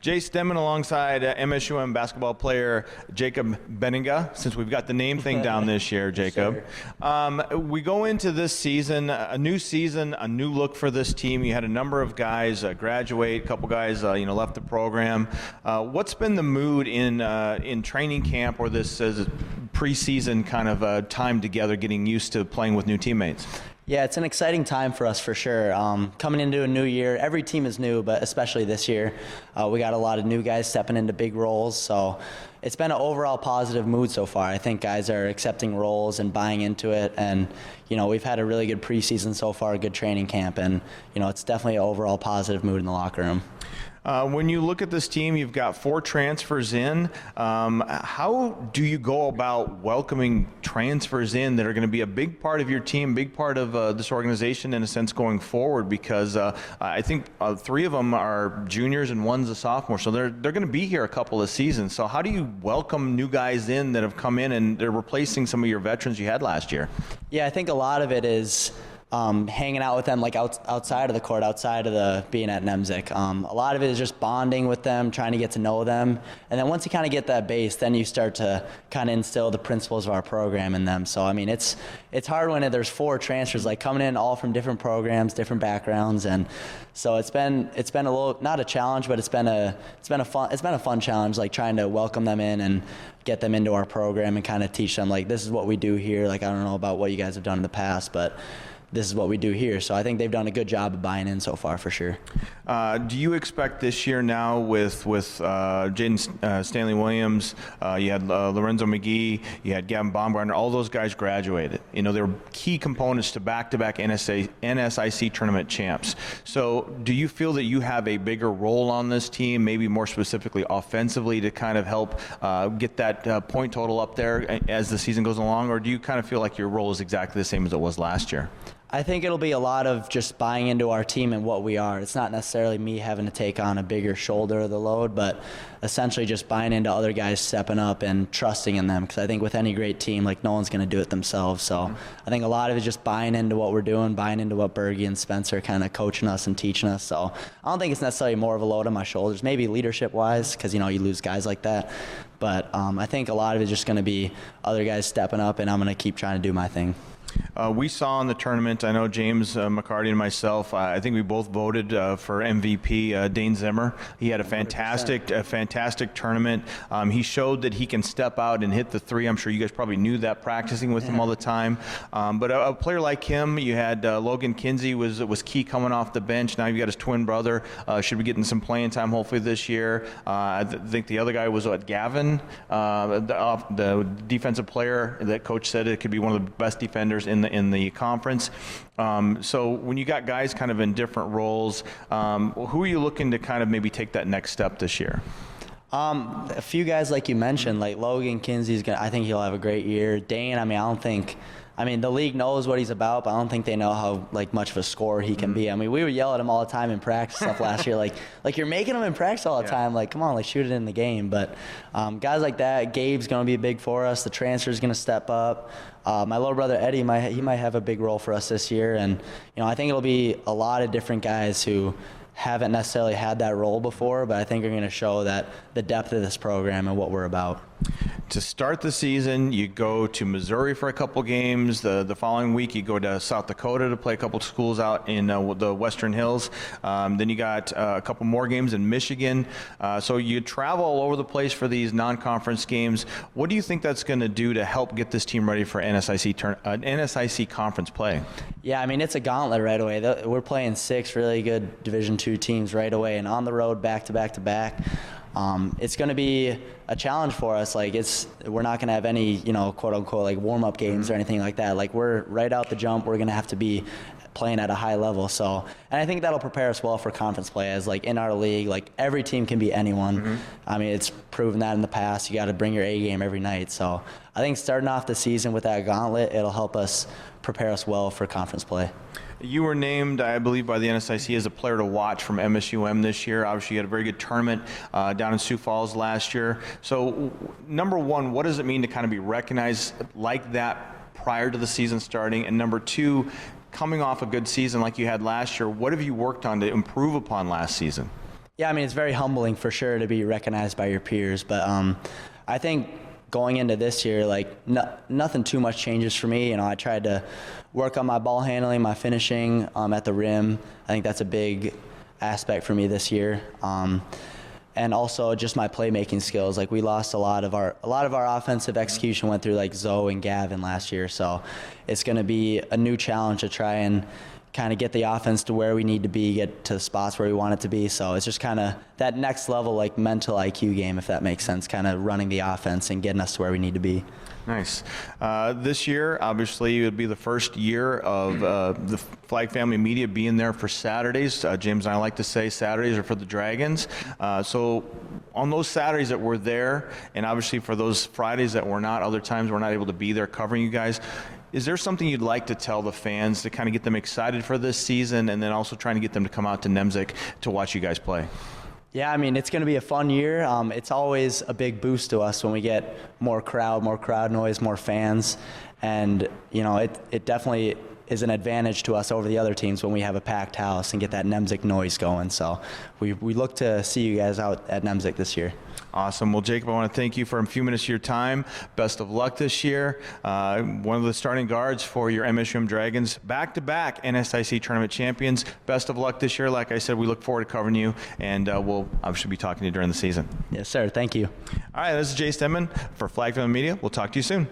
Jace Denman alongside MSUM basketball player Jacob Beeninga, since we've got the name thing down this year, Jacob. Sure. We go into this season, a new look for this team. You had a number of guys graduate, a couple guys left the program. What's been the mood in training camp or this preseason kind of time together, getting used to playing with new teammates? Yeah, it's an exciting time for us for sure. Coming into a new year, every team is new, but especially this year, we got a lot of new guys stepping into big roles. So it's been an overall positive mood so far. I think guys are accepting roles and buying into it. And, we've had a really good preseason so far, a good training camp. And, it's definitely an overall positive mood in the locker room. When you look at this team, you've got 4 transfers in. How do you go about welcoming transfers in that are going to be a big part of your team, big part of this organization in a sense going forward? Because I think 3 of them are juniors and 1's a sophomore, so they're going to be here a couple of seasons. So how do you welcome new guys in that have come in and they're replacing some of your veterans you had last year? Yeah, I think a lot of it is hanging out with them like outside of the court, outside of the being at NEMSIC. A lot of it is just bonding with them, trying to get to know them. And then once you kind of get that base, then you start to kind of instill the principles of our program in them. So, I mean, it's hard when there's 4 transfers, like coming in all from different programs, different backgrounds. And so it's been a little, not a challenge, but it's been a fun challenge, like trying to welcome them in and get them into our program and kind of teach them, like, this is what we do here. Like, I don't know about what you guys have done in the past, but this is what we do here. So I think they've done a good job of buying in so far for sure. Do you expect this year now with Jaden Stanley Williams, you had Lorenzo McGee, you had Gavin Baumgartner, all those guys graduated. They were key components to back-to-back NSIC tournament champs. So do you feel that you have a bigger role on this team, maybe more specifically offensively, to kind of help get that point total up there as the season goes along, or do you kind of feel like your role is exactly the same as it was last year? I think it'll be a lot of just buying into our team and what we are. It's not necessarily me having to take on a bigger shoulder of the load, but essentially just buying into other guys stepping up and trusting in them. Because I think with any great team, like, no one's going to do it themselves. So I think a lot of it is just buying into what we're doing, buying into what Bergie and Spencer are kind of coaching us and teaching us. So I don't think it's necessarily more of a load on my shoulders, maybe leadership-wise, because, you lose guys like that. But I think a lot of it is just going to be other guys stepping up, and I'm going to keep trying to do my thing. We saw in the tournament, I know James McCarty and myself, I think we both voted for MVP Dane Zimmer. He had a fantastic tournament. He showed that he can step out and hit the 3. I'm sure you guys probably knew that practicing with him all the time. But a player like him, you had Logan Kinsey was key coming off the bench. Now you've got his twin brother. Should be getting some playing time hopefully this year. I think the other guy was Gavin, the defensive player that coach said it could be one of the best defenders in the conference. So when you got guys kind of in different roles, who are you looking to kind of maybe take that next step this year? A few guys like you mentioned, like Logan Kinsey's I think he'll have a great year. Dane, the league knows what he's about, but I don't think they know how much of a scorer he can be. We would yell at him all the time in practice stuff last year, like you're making him in practice all the time. Like, come on, shoot it in the game. But guys like that, Gabe's going to be big for us. The transfer's going to step up. My little brother Eddie, he might have a big role for us this year. And I think it'll be a lot of different guys who haven't necessarily had that role before, but I think are going to show that the depth of this program and what we're about. To start the season, you go to Missouri for a couple games. The following week, you go to South Dakota to play a couple schools out in the Western Hills. Then you got a couple more games in Michigan. So you travel all over the place for these non-conference games. What do you think that's going to do to help get this team ready for NSIC conference play? Yeah, it's a gauntlet right away. We're playing 6 really good Division II teams right away, and on the road, back to back to back. It's going to be a challenge for us. We're not going to have any, quote unquote, warm-up games or anything like that. We're right out the jump. We're going to have to be playing at a high level. So, and I think that'll prepare us well for conference play. As in our league, every team can beat anyone. It's proven that in the past. You got to bring your A game every night. So I think starting off the season with that gauntlet, it'll help us prepare us well for conference play. You were named, I believe, by the NSIC as a player to watch from MSUM this year. Obviously, you had a very good tournament down in Sioux Falls last year. So, number one, what does it mean to kind of be recognized like that prior to the season starting? And number 2, coming off a good season like you had last year, what have you worked on to improve upon last season? Yeah, I mean, it's very humbling for sure to be recognized by your peers, but I think going into this year, like nothing too much changes for me. I tried to work on my ball handling, my finishing at the rim. I think that's a big aspect for me this year. And also just my playmaking skills. Like we lost a lot of our offensive execution went through like Zoe and Gavin last year. So it's going to be a new challenge to try and kind of get the offense to where we need to be, get to the spots where we want it to be. So it's just kind of that next level, like mental IQ game, if that makes sense, kind of running the offense and getting us to where we need to be. Nice. This year, obviously, it would be the first year of the Flag Family Media being there for Saturdays. James and I like to say Saturdays are for the Dragons. So on those Saturdays that we're there, and obviously for those Fridays that we're not, other times we're not able to be there covering you guys, is there something you'd like to tell the fans to kind of get them excited for this season, and then also trying to get them to come out to Nemzik to watch you guys play? Yeah, I mean, it's going to be a fun year. It's always a big boost to us when we get more crowd noise, more fans. And, it definitely is an advantage to us over the other teams when we have a packed house and get that Nemzik noise going. So we look to see you guys out at Nemzik this year. Awesome. Well, Jacob, I want to thank you for a few minutes of your time. Best of luck this year. One of the starting guards for your MSUM Dragons, back-to-back NSIC tournament champions. Best of luck this year. Like I said, we look forward to covering you, and we'll obviously be talking to you during the season. Yes, sir. Thank you. All right, this is Jace Denman for Flag Family Media. We'll talk to you soon.